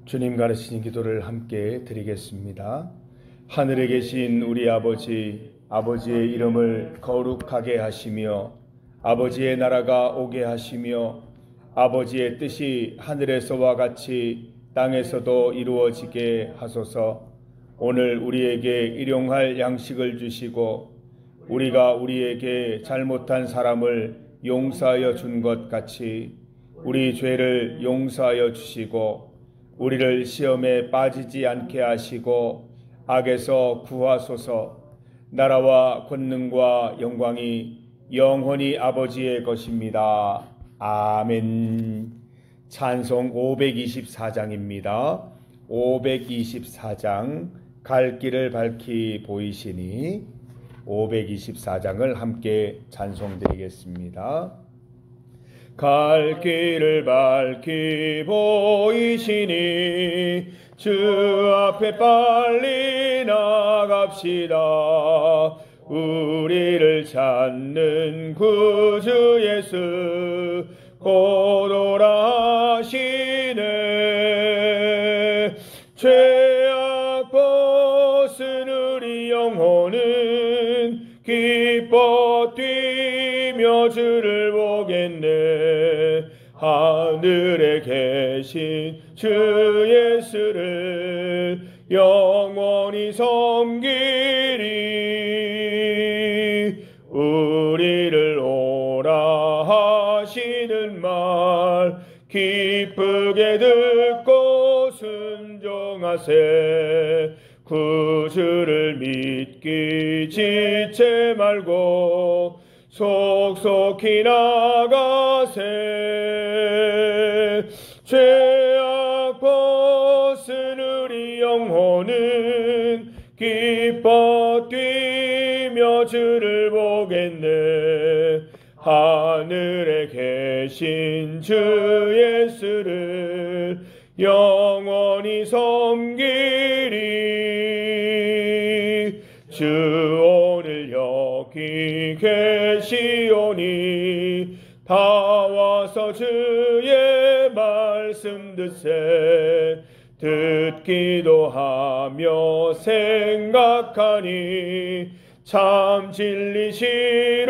주님 가르치신 기도를 함께 드리겠습니다. 하늘에 계신 우리 아버지, 아버지의 이름을 거룩하게 하시며 아버지의 나라가 오게 하시며 아버지의 뜻이 하늘에서와 같이 땅에서도 이루어지게 하소서. 오늘 우리에게 일용할 양식을 주시고 우리가 우리에게 잘못한 사람을 용서하여 준 것 같이 우리 죄를 용서하여 주시고 우리를 시험에 빠지지 않게 하시고 악에서 구하소서. 나라와 권능과 영광이 영원히 아버지의 것입니다. 아멘. 찬송 524장입니다. 524장 갈 길을 밝히 보이시니 524장을 함께 찬송드리겠습니다. 갈 길을 밝히 보이시니 주 앞에 빨리 나갑시다. 우리를 찾는 구주 예수 곧 오라 하시네. 죄악 벗은 우리 영혼은 기뻐 뛰며 주를 보겠네. 하늘에 계신 주 예수를 영원히 섬기리. 우리를 오라 하시는 말 기쁘게 듣고 순종하세. 구주를 믿기 지체 말고 속속히 나가세. 죄악 벗은 우리 영혼은 기뻐 뛰며 주를 보겠네. 하늘에 계신 주 예수를 영원히 섬기리. 주 오늘 여기 계시오니 다 와서 주의 말씀 듣세. 듣기도 하며 생각하니 참 진리시로다.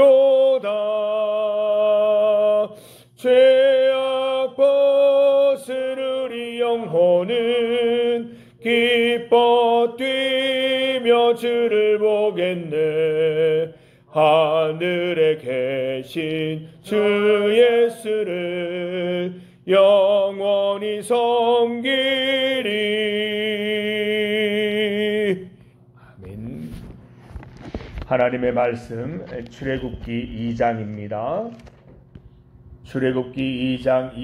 죄악 벗은 우리 영혼은 기뻐 뛰며 주를 보겠네. 하늘에 계신 주 예수를 영원히 섬기리. 아멘. 하나님의 말씀 출애굽기 2장입니다. 출애굽기 2장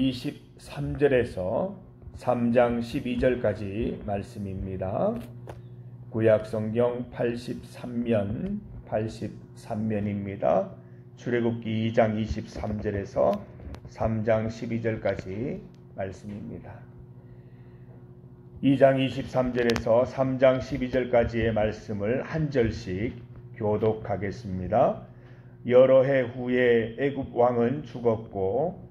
23절에서 3장 12절까지 말씀입니다. 구약성경 83면입니다. 출애굽기 2장 23절에서 3장 12절까지 말씀입니다. 2장 23절에서 3장 12절까지의 말씀을 한 절씩 교독하겠습니다. 여러 해 후에 애굽 왕은 죽었고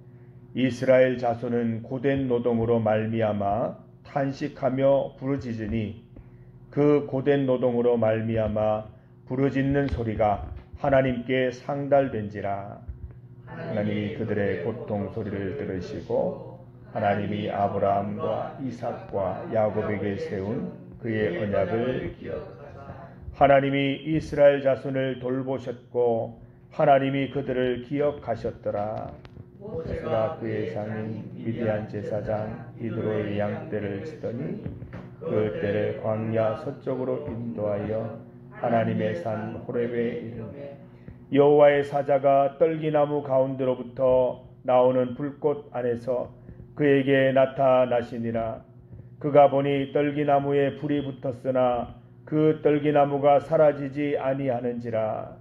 이스라엘 자손은 고된 노동으로 말미암아 탄식하며 부르짖으니 그 고된 노동으로 말미암아 부르짖는 소리가 하나님께 상달된지라. 하나님이 그들의 고통 소리를 들으시고 하나님이 아브라함과 이삭과 야곱에게 세운 그의 언약을 기억하사 하나님이 이스라엘 자손을 돌보셨고 하나님이 그들을 기억하셨더라. 모세가 그의 장인 미디안 제사장 이드로의 양떼를 치더니 그 떼를 광야 서쪽으로 인도하여 하나님의 산 호렙에 이르매 여호와의 사자가 떨기나무 가운데로부터 나오는 불꽃 안에서 그에게 나타나시니라. 그가 보니 떨기나무에 불이 붙었으나 그 떨기나무가 사라지지 아니하는지라.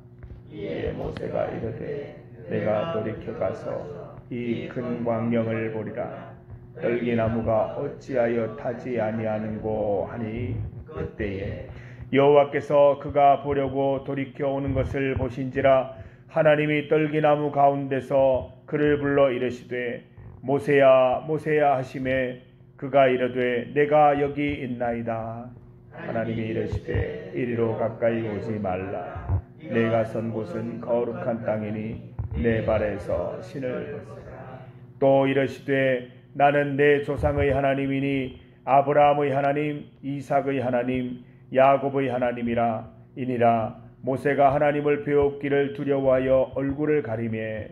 이에 모세가 이르되 내가 돌이켜 가서 이 큰 광명을 보리라. 떨기나무가 어찌하여 타지 아니하는고 하니 그때에 여호와께서 그가 보려고 돌이켜 오는 것을 보신지라. 하나님이 떨기나무 가운데서 그를 불러 이르시되 모세야 모세야 하시매 그가 이르되 내가 여기 있나이다. 하나님이 이르시되 이리로 가까이 오지 말라. 내가 선 곳은 거룩한 땅이니 내 발에서 신을 벗으라. 또 이르시되 나는 내 조상의 하나님이니 아브라함의 하나님, 이삭의 하나님, 야곱의 하나님이라. 이니라. 모세가 하나님을 배웠기를 두려워하여 얼굴을 가리매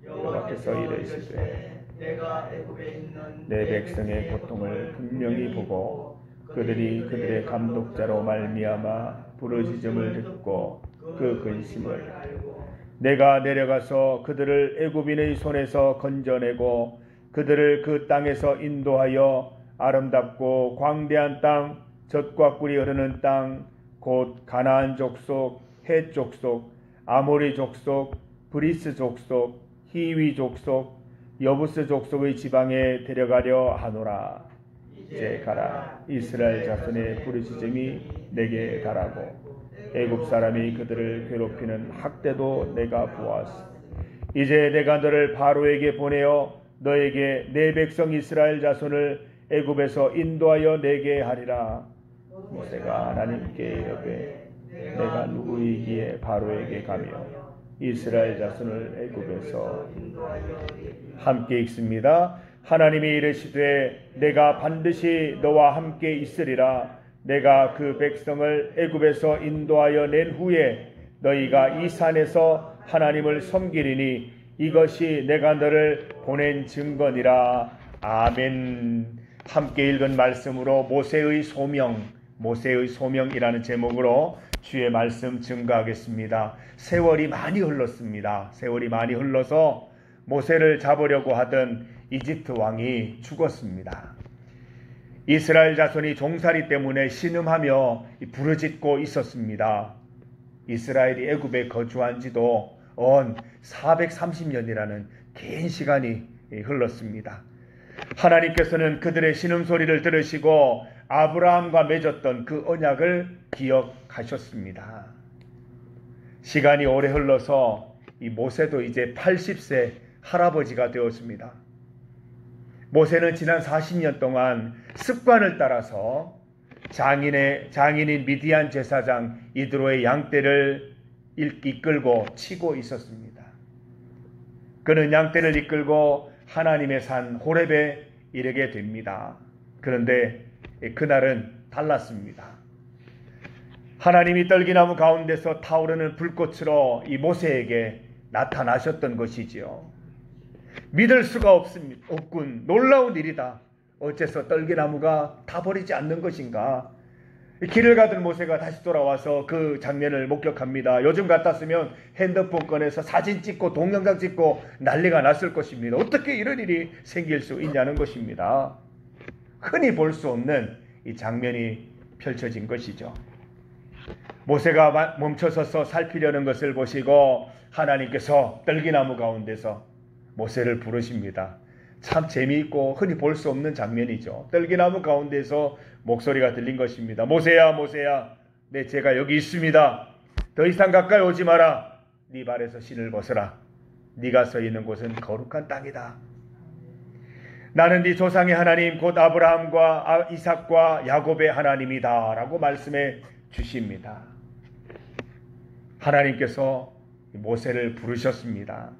여호와께서 이르시되 내가 애굽에 있는 내 백성의 고통을 분명히 보고 그들이 그들의 감독자로 말미암아 부르짖음을 듣고 그 근심을 알고 내가 내려가서 그들을 애굽인의 손에서 건져내고 그들을 그 땅에서 인도하여 아름답고 광대한 땅, 젖과 꿀이 흐르는 땅, 곧 가나안 족속, 헷 족속, 아모리 족속, 브리스 족속, 히위 족속, 여부스 족속의 지방에 데려가려 하노라. 이제 가라. 이스라엘 자손의 부르짖음이 내게 달하고 애굽 사람이 그들을 괴롭히는 학대도 내가 보았으니 이제 내가 너를 바로에게 보내어 너에게 내 백성 이스라엘 자손을 애굽에서 인도하여 내게 하리라. 모세가 하나님께 이르되 내가 누구이기에 바로에게 가며 이스라엘 자손을 애굽에서 함께 읽습니다. 하나님이 이르시되 내가 반드시 너와 함께 있으리라. 내가 그 백성을 애굽에서 인도하여 낸 후에 너희가 이 산에서 하나님을 섬기리니 이것이 내가 너를 보낸 증거니라. 아멘. 함께 읽은 말씀으로 모세의 소명이라는 제목으로 주의 말씀 증거하겠습니다. 세월이 많이 흘렀습니다. 세월이 많이 흘러서 모세를 잡으려고 하던 이집트 왕이 죽었습니다. 이스라엘 자손이 종살이 때문에 신음하며 부르짖고 있었습니다. 이스라엘이 애굽에 거주한 지도 430년이라는 긴 시간이 흘렀습니다. 하나님께서는 그들의 신음소리를 들으시고 아브라함과 맺었던 그 언약을 기억하셨습니다. 시간이 오래 흘러서 이 모세도 이제 80세 할아버지가 되었습니다. 모세는 지난 40년 동안 습관을 따라서 장인인 미디안 제사장 이드로의 양떼를 이끌고 치고 있었습니다. 그는 양떼를 이끌고 하나님의 산 호렙에 이르게 됩니다. 그런데 그날은 달랐습니다. 하나님이 떨기나무 가운데서 타오르는 불꽃으로 이 모세에게 나타나셨던 것이지요. 믿을 수가 없군. 놀라운 일이다. 어째서 떨기나무가 타버리지 않는 것인가? 길을 가던 모세가 다시 돌아와서 그 장면을 목격합니다. 요즘 같았으면 핸드폰 꺼내서 사진 찍고 동영상 찍고 난리가 났을 것입니다. 어떻게 이런 일이 생길 수 있냐는 것입니다. 흔히 볼 수 없는 이 장면이 펼쳐진 것이죠. 모세가 멈춰서서 살피려는 것을 보시고 하나님께서 떨기나무 가운데서 모세를 부르십니다. 참 재미있고 흔히 볼 수 없는 장면이죠. 떨기나무 가운데서 목소리가 들린 것입니다. 모세야, 모세야, 내 제가 여기 있습니다. 더 이상 가까이 오지 마라. 네 발에서 신을 벗어라. 네가 서 있는 곳은 거룩한 땅이다. 나는 네 조상의 하나님 곧 아브라함과 이삭과 야곱의 하나님이다 라고 말씀해 주십니다. 하나님께서 모세를 부르셨습니다.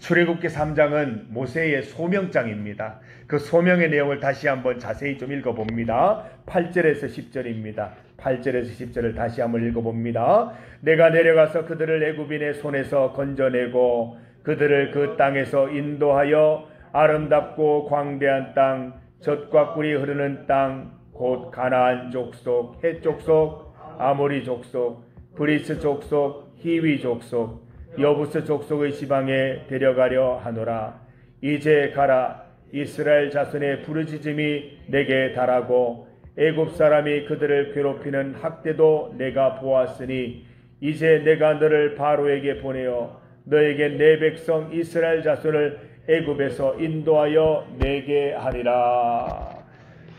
출애굽기 3장은 모세의 소명장입니다. 그 소명의 내용을 다시 한번 자세히 좀 읽어봅니다. 8절에서 10절입니다. 8절에서 10절을 다시 한번 읽어봅니다. 내가 내려가서 그들을 애굽인의 손에서 건져내고 그들을 그 땅에서 인도하여 아름답고 광대한 땅, 젖과 꿀이 흐르는 땅, 곧 가나안 족속, 헷 족속, 아모리 족속, 브리스 족속, 히위 족속, 여부스 족속의 지방에 데려가려 하노라. 이제 가라. 이스라엘 자손의 부르짖음이 내게 달하고 애굽 사람이 그들을 괴롭히는 학대도 내가 보았으니 이제 내가 너를 바로에게 보내어 너에게 내 백성 이스라엘 자손을 애굽에서 인도하여 내게 하리라.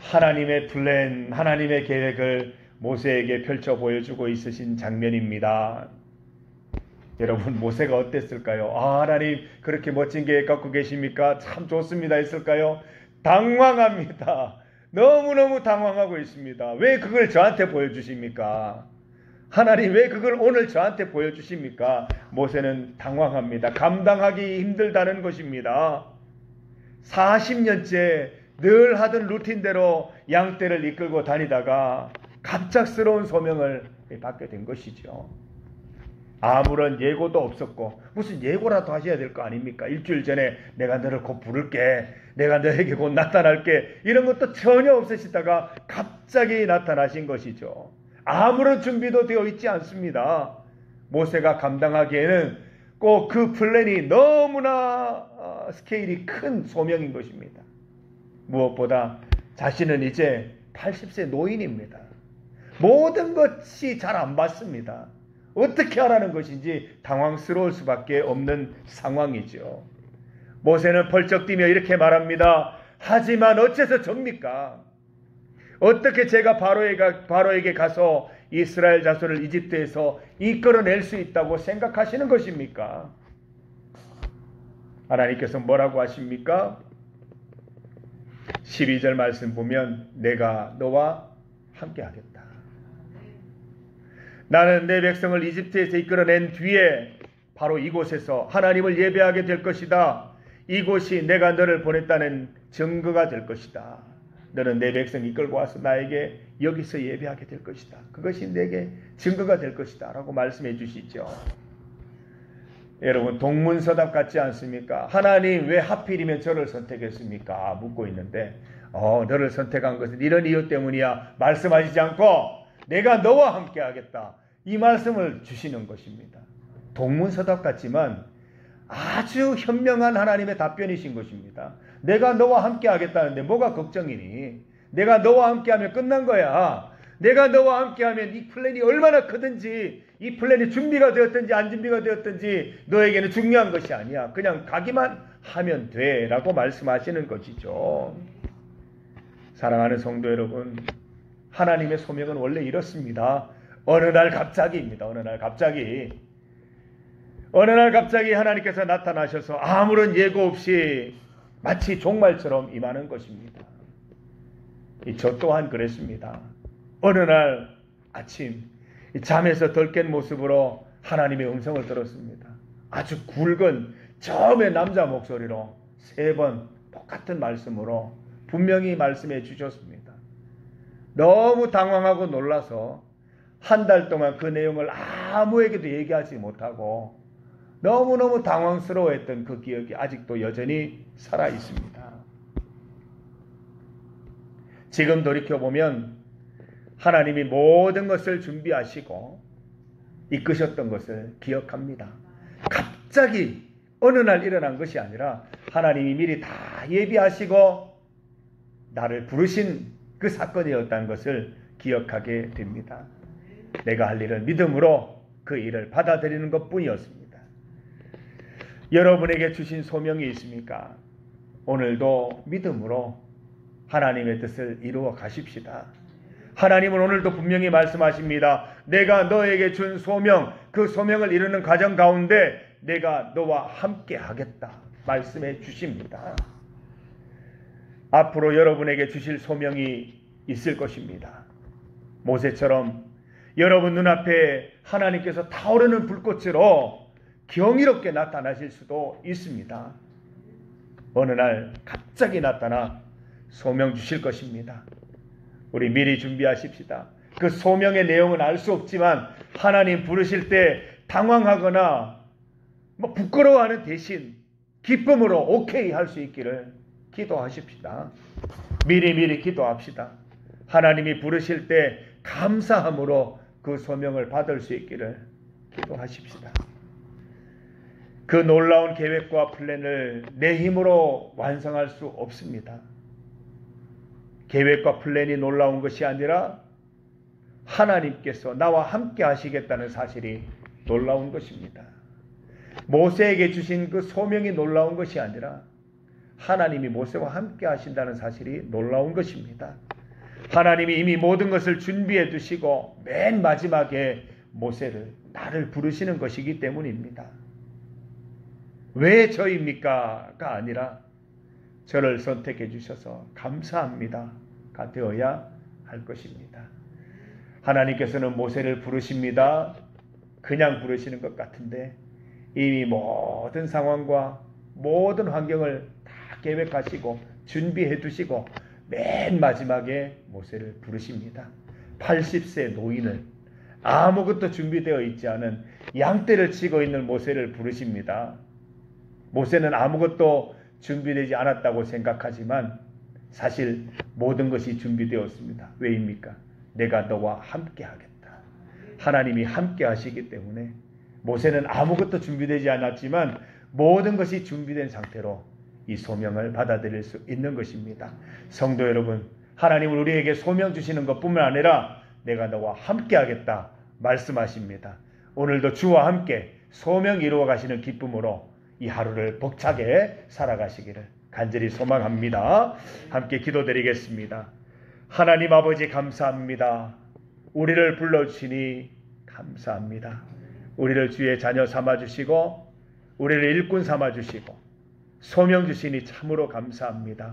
하나님의 플랜, 하나님의 계획을 모세에게 펼쳐 보여주고 있으신 장면입니다. 여러분, 모세가 어땠을까요? 하나님 그렇게 멋진 계획 갖고 계십니까? 참 좋습니다 했을까요? 당황합니다. 너무너무 당황하고 있습니다. 왜 그걸 저한테 보여주십니까? 하나님 왜 그걸 오늘 저한테 보여주십니까? 모세는 당황합니다. 감당하기 힘들다는 것입니다. 40년째 늘 하던 루틴대로 양떼를 이끌고 다니다가 갑작스러운 소명을 받게 된 것이죠. 아무런 예고도 없었고 무슨 예고라도 하셔야 될 거 아닙니까? 일주일 전에 내가 너를 곧 부를게, 내가 너에게 곧 나타날게, 이런 것도 전혀 없으시다가 갑자기 나타나신 것이죠. 아무런 준비도 되어 있지 않습니다. 모세가 감당하기에는 꼭 그 플랜이 너무나 스케일이 큰 소명인 것입니다. 무엇보다 자신은 이제 80세 노인입니다. 모든 것이 잘 안 받습니다. 어떻게 하라는 것인지 당황스러울 수밖에 없는 상황이죠. 모세는 벌쩍 뛰며 이렇게 말합니다. 하지만 어째서 접니까? 어떻게 제가 바로에게 가서 이스라엘 자손을 이집트에서 이끌어낼 수 있다고 생각하시는 것입니까? 하나님께서 뭐라고 하십니까? 12절 말씀 보면 내가 너와 함께 하겠다. 나는 내 백성을 이집트에서 이끌어낸 뒤에 바로 이곳에서 하나님을 예배하게 될 것이다. 이곳이 내가 너를 보냈다는 증거가 될 것이다. 너는 내 백성 이끌고 와서 나에게 여기서 예배하게 될 것이다. 그것이 내게 증거가 될 것이다. 라고 말씀해 주시죠. 여러분 동문서답 같지 않습니까? 하나님 왜 하필이면 저를 선택했습니까? 묻고 있는데 너를 선택한 것은 이런 이유 때문이야. 말씀하시지 않고 내가 너와 함께 하겠다. 이 말씀을 주시는 것입니다. 동문서답 같지만 아주 현명한 하나님의 답변이신 것입니다. 내가 너와 함께 하겠다는데 뭐가 걱정이니? 내가 너와 함께 하면 끝난 거야. 내가 너와 함께 하면 이 플랜이 얼마나 크든지, 이 플랜이 준비가 되었든지 안 준비가 되었든지 너에게는 중요한 것이 아니야. 그냥 가기만 하면 돼 라고 말씀하시는 것이죠. 사랑하는 성도 여러분, 하나님의 소명은 원래 이렇습니다. 어느 날 갑자기입니다. 어느 날 갑자기 하나님께서 나타나셔서 아무런 예고 없이 마치 종말처럼 임하는 것입니다. 저 또한 그랬습니다. 어느 날 아침 잠에서 덜 깬 모습으로 하나님의 음성을 들었습니다. 아주 굵은 저음의 남자 목소리로 3번 똑같은 말씀으로 분명히 말씀해 주셨습니다. 너무 당황하고 놀라서 한 달 동안 그 내용을 아무에게도 얘기하지 못하고 너무너무 당황스러워했던 그 기억이 아직도 여전히 살아 있습니다. 지금 돌이켜보면 하나님이 모든 것을 준비하시고 이끄셨던 것을 기억합니다. 갑자기 어느 날 일어난 것이 아니라 하나님이 미리 다 예비하시고 나를 부르신 그 사건이었다는 것을 기억하게 됩니다. 내가 할 일은 믿음으로 그 일을 받아들이는 것뿐이었습니다. 여러분에게 주신 소명이 있습니까? 오늘도 믿음으로 하나님의 뜻을 이루어 가십시다. 하나님은 오늘도 분명히 말씀하십니다. 내가 너에게 준 소명, 그 소명을 이루는 과정 가운데 내가 너와 함께 하겠다 말씀해 주십니다. 앞으로 여러분에게 주실 소명이 있을 것입니다. 모세처럼 여러분 눈앞에 하나님께서 타오르는 불꽃으로 경이롭게 나타나실 수도 있습니다. 어느 날 갑자기 나타나 소명 주실 것입니다. 우리 미리 준비하십시다. 그 소명의 내용은 알 수 없지만 하나님 부르실 때 당황하거나 부끄러워하는 대신 기쁨으로 오케이 할 수 있기를 기도하십시다. 미리 기도합시다. 하나님이 부르실 때 감사함으로 그 소명을 받을 수 있기를 기도하십시다. 그 놀라운 계획과 플랜을 내 힘으로 완성할 수 없습니다. 계획과 플랜이 놀라운 것이 아니라 하나님께서 나와 함께 하시겠다는 사실이 놀라운 것입니다. 모세에게 주신 그 소명이 놀라운 것이 아니라 하나님이 모세와 함께 하신다는 사실이 놀라운 것입니다. 하나님이 이미 모든 것을 준비해 두시고 맨 마지막에 모세를 나를 부르시는 것이기 때문입니다. 왜 저입니까?가 아니라 저를 선택해 주셔서 감사합니다가 되어야 할 것입니다. 하나님께서는 모세를 부르십니다. 그냥 부르시는 것 같은데 이미 모든 상황과 모든 환경을 다 계획하시고 준비해 두시고 맨 마지막에 모세를 부르십니다. 80세 노인을 아무것도 준비되어 있지 않은 양떼를 치고 있는 모세를 부르십니다. 모세는 아무것도 준비되지 않았다고 생각하지만 사실 모든 것이 준비되었습니다. 왜입니까? 내가 너와 함께 하겠다. 하나님이 함께 하시기 때문에 모세는 아무것도 준비되지 않았지만 모든 것이 준비된 상태로 이 소명을 받아들일 수 있는 것입니다. 성도 여러분, 하나님은 우리에게 소명 주시는 것뿐만 아니라 내가 너와 함께 하겠다 말씀하십니다. 오늘도 주와 함께 소명 이루어 가시는 기쁨으로 이 하루를 벅차게 살아가시기를 간절히 소망합니다. 함께 기도드리겠습니다. 하나님 아버지 감사합니다. 우리를 불러주시니 감사합니다. 우리를 주의 자녀 삼아주시고 우리를 일꾼 삼아주시고 소명 주시니 참으로 감사합니다.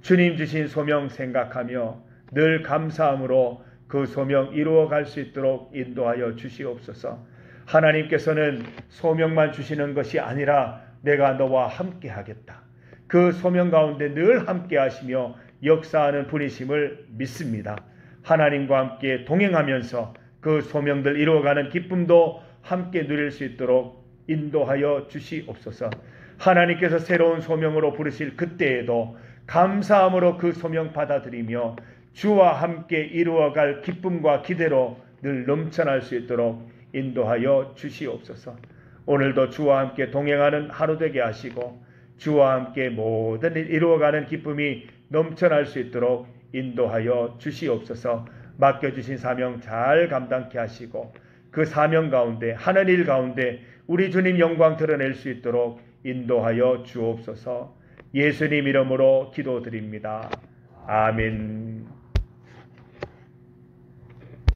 주님 주신 소명 생각하며 늘 감사함으로 그 소명 이루어갈 수 있도록 인도하여 주시옵소서. 하나님께서는 소명만 주시는 것이 아니라 내가 너와 함께 하겠다. 그 소명 가운데 늘 함께 하시며 역사하는 분이심을 믿습니다. 하나님과 함께 동행하면서 그 소명들 이루어가는 기쁨도 함께 누릴 수 있도록 인도하여 주시옵소서. 하나님께서 새로운 소명으로 부르실 그때에도 감사함으로 그 소명 받아들이며 주와 함께 이루어갈 기쁨과 기대로 늘 넘쳐날 수 있도록 인도하여 주시옵소서. 오늘도 주와 함께 동행하는 하루 되게 하시고 주와 함께 모든 일 이루어가는 기쁨이 넘쳐날 수 있도록 인도하여 주시옵소서. 맡겨주신 사명 잘 감당케 하시고 그 사명 가운데 하는 일 가운데 우리 주님 영광 드러낼 수 있도록 인도하여 주옵소서. 예수님 이름으로 기도드립니다. 아멘.